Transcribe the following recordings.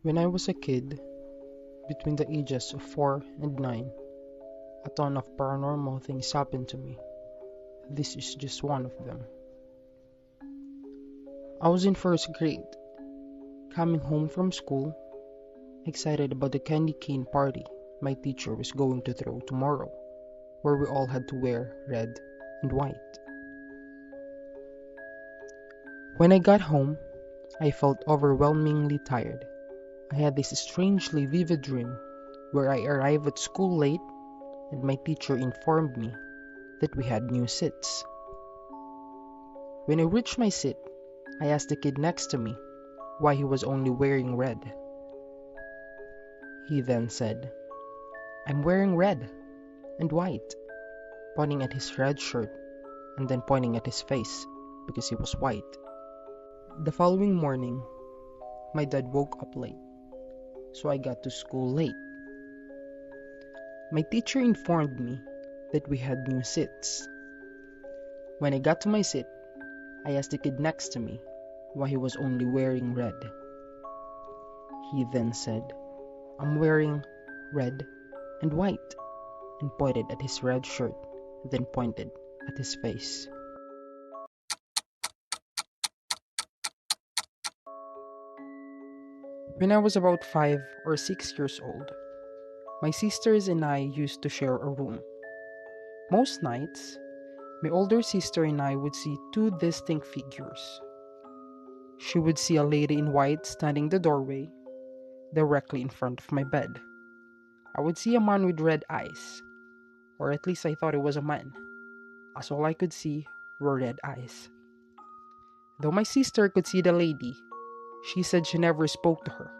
When I was a kid, between the ages of 4 and 9, a ton of paranormal things happened to me. This is just one of them. I was in first grade, coming home from school, excited about the candy cane party my teacher was going to throw tomorrow, where we all had to wear red and white. When I got home, I felt overwhelmingly tired. I had this strangely vivid dream where I arrived at school late and my teacher informed me that we had new seats. When I reached my seat, I asked the kid next to me why he was only wearing red. He then said, "I'm wearing red and white," pointing at his red shirt and then pointing at his face because he was white. The following morning, my dad woke up late, so I got to school late. My teacher informed me that we had new seats. When I got to my seat, I asked the kid next to me why he was only wearing red. He then said, "I'm wearing red and white," and pointed at his red shirt, then pointed at his face. When I was about 5 or 6 years old, my sisters and I used to share a room. Most nights, my older sister and I would see two distinct figures. She would see a lady in white standing in the doorway, directly in front of my bed. I would see a man with red eyes, or at least I thought it was a man, as all I could see were red eyes. Though my sister could see the lady, she said she never spoke to her.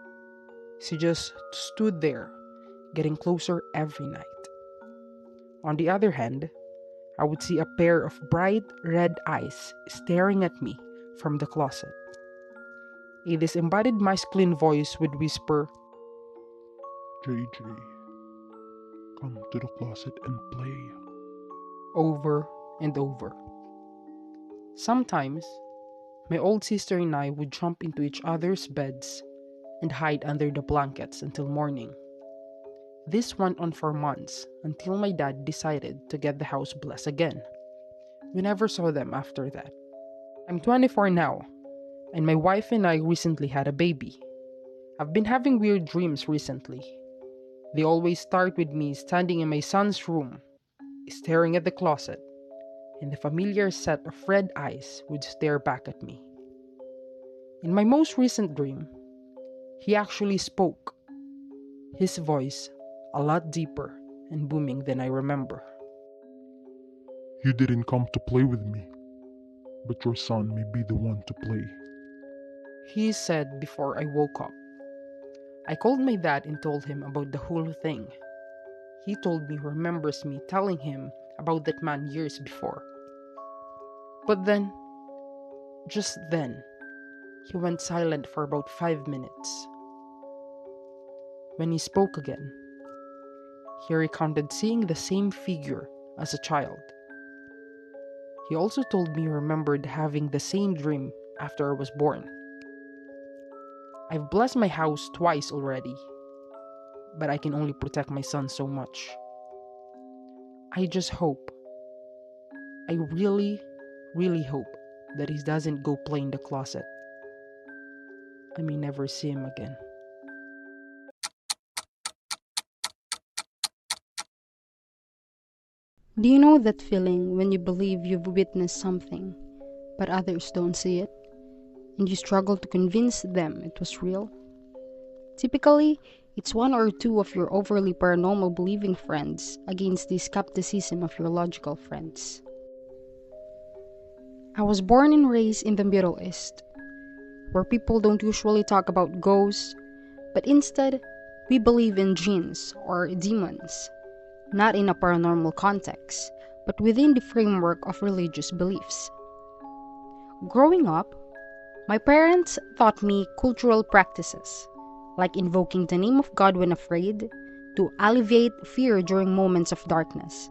She just stood there, getting closer every night. On the other hand, I would see a pair of bright red eyes staring at me from the closet. A disembodied masculine voice would whisper, "JJ, come to the closet and play." over and over. Sometimes, my old sister and I would jump into each other's beds and hide under the blankets until morning. This went on for months until my dad decided to get the house blessed again. We never saw them after that. I'm 24 now, and my wife and I recently had a baby. I've been having weird dreams recently. They always start with me standing in my son's room, staring at the closet, and the familiar set of red eyes would stare back at me. In my most recent dream, he actually spoke. His voice a lot deeper and booming than I remember. "You didn't come to play with me, but your son may be the one to play." He said before I woke up. I called my dad and told him about the whole thing. He told me he remembers me telling him about that man years before. But then, just then, he went silent for about 5 minutes. When he spoke again, he recounted seeing the same figure as a child. He also told me he remembered having the same dream after I was born. I've blessed my house twice already, but I can only protect my son so much. I just hope, I really hope that he doesn't go play in the closet. I may never see him again. Do you know that feeling when you believe you've witnessed something, but others don't see it, and you struggle to convince them it was real? Typically, it's one or two of your overly paranormal believing friends against the skepticism of your logical friends. I was born and raised in the Middle East, where people don't usually talk about ghosts, but instead, we believe in jinns or demons. Not in a paranormal context, but within the framework of religious beliefs. Growing up, my parents taught me cultural practices, like invoking the name of God when afraid, to alleviate fear during moments of darkness.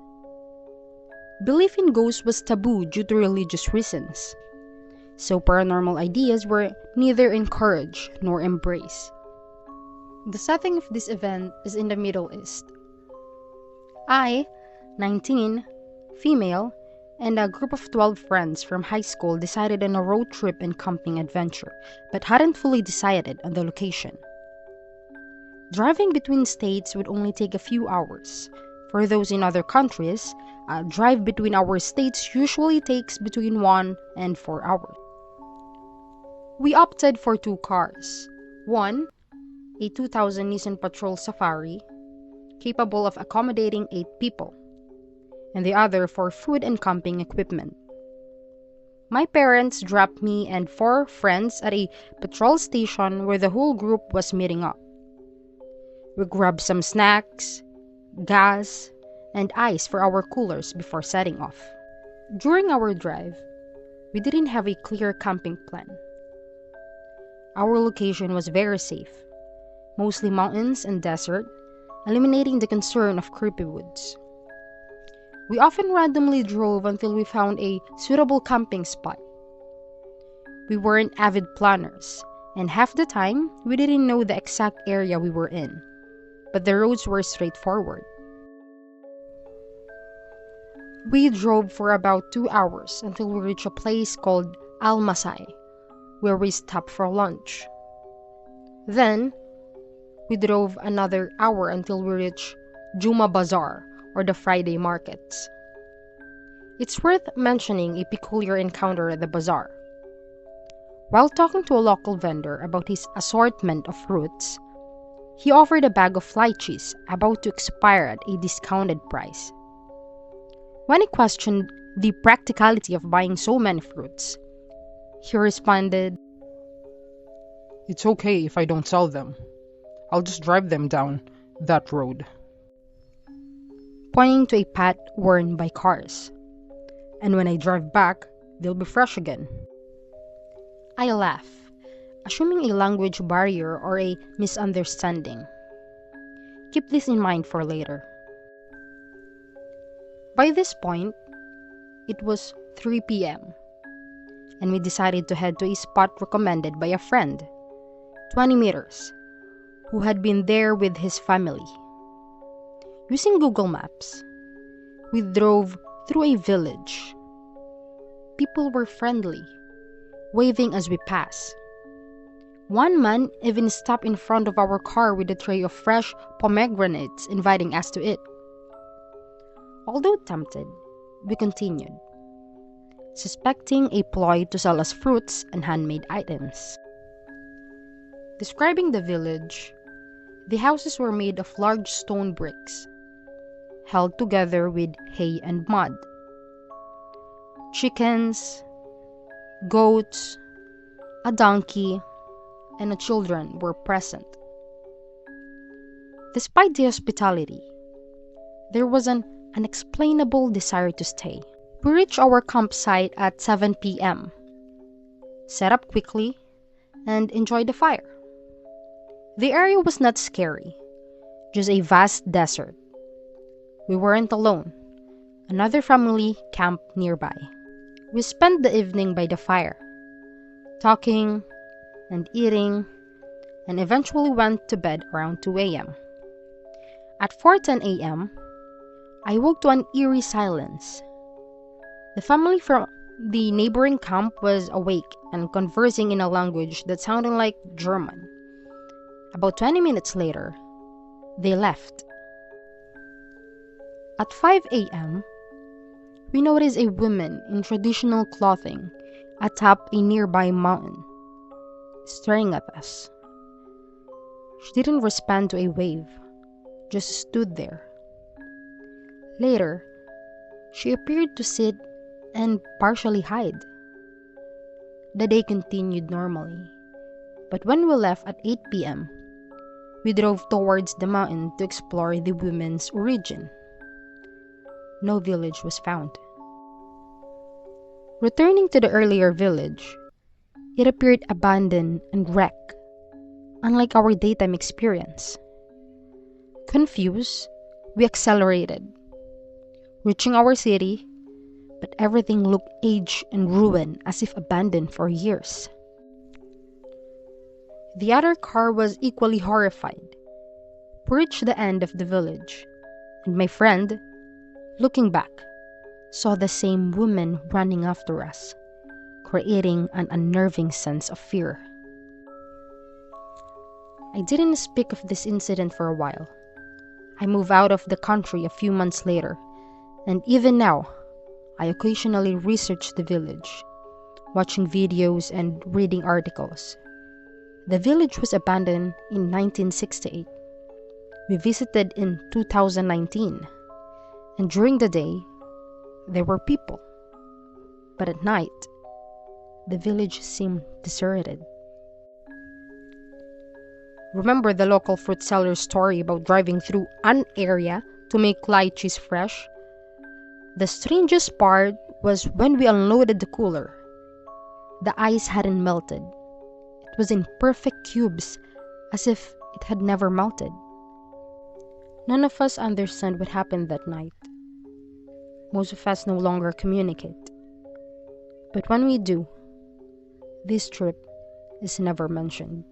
Belief in ghosts was taboo due to religious reasons, so paranormal ideas were neither encouraged nor embraced. The setting of this event is in the Middle East. I, 19, female, and a group of 12 friends from high school decided on a road trip and camping adventure, but hadn't fully decided on the location. Driving between states would only take a few hours. For those in other countries, a drive between our states usually takes between 1 and 4 hours. We opted for 2 cars. One, a 2000 Nissan Patrol Safari, capable of accommodating 8 people, and the other for food and camping equipment. My parents dropped me and 4 friends at a patrol station where the whole group was meeting up. We grabbed some snacks, gas, and ice for our coolers before setting off. During our drive, we didn't have a clear camping plan. Our location was very safe, mostly mountains and desert, eliminating the concern of creepy woods. We often randomly drove until we found a suitable camping spot. We weren't avid planners, and half the time, we didn't know the exact area we were in, but the roads were straightforward. We drove for about 2 hours until we reached a place called Al Masai, where we stopped for lunch. Then, we drove another hour until we reached Juma Bazaar, or the Friday markets. It's worth mentioning a peculiar encounter at the bazaar. While talking to a local vendor about his assortment of fruits, he offered a bag of lychees about to expire at a discounted price. When I questioned the practicality of buying so many fruits, he responded, It's okay if I don't sell them. I'll just drive them down that road. pointing to a path worn by cars. And when I drive back, they'll be fresh again. I laugh, assuming a language barrier or a misunderstanding. Keep this in mind for later. By this point, it was 3 p.m., and we decided to head to a spot recommended by a friend, 20 meters, who had been there with his family. Using Google Maps, we drove through a village. People were friendly, waving as we passed. One man even stopped in front of our car with a tray of fresh pomegranates, inviting us to eat. Although tempted, we continued, suspecting a ploy to sell us fruits and handmade items. Describing the village, the houses were made of large stone bricks, held together with hay and mud. Chickens, goats, a donkey, and the children were present. Despite the hospitality, there was an unexplainable desire to stay. We reached our campsite at 7 p.m., set up quickly, and enjoyed the fire. The area was not scary, just a vast desert. We weren't alone. Another family camped nearby. We spent the evening by the fire, talking and eating, and eventually went to bed around 2 a.m. At 4:10 a.m., I woke to an eerie silence. The family from the neighboring camp was awake and conversing in a language that sounded like German. About 20 minutes later, they left. At 5 a.m., we noticed a woman in traditional clothing atop a nearby mountain, staring at us. She didn't respond to a wave, just stood there. Later, she appeared to sit and partially hide. The day continued normally, but when we left at 8 p.m., we drove towards the mountain to explore the woman's origin. No village was found. Returning to the earlier village, it appeared abandoned and wrecked, unlike our daytime experience. Confused, we accelerated, reaching our city, but everything looked aged and ruined as if abandoned for years. The other car was equally horrified. We reached the end of the village, and my friend, looking back, saw the same woman running after us, creating an unnerving sense of fear. I didn't speak of this incident for a while. I moved out of the country a few months later, and even now, I occasionally research the village, watching videos and reading articles. The village was abandoned in 1968. We visited in 2019, and during the day, there were people. But at night, the village seemed deserted. Remember the local fruit seller's story about driving through an area to make lychees fresh? The strangest part was when we unloaded the cooler. The ice hadn't melted. It was in perfect cubes, as if it had never melted. None of us understand what happened that night. Most of us no longer communicate. But when we do, this trip is never mentioned.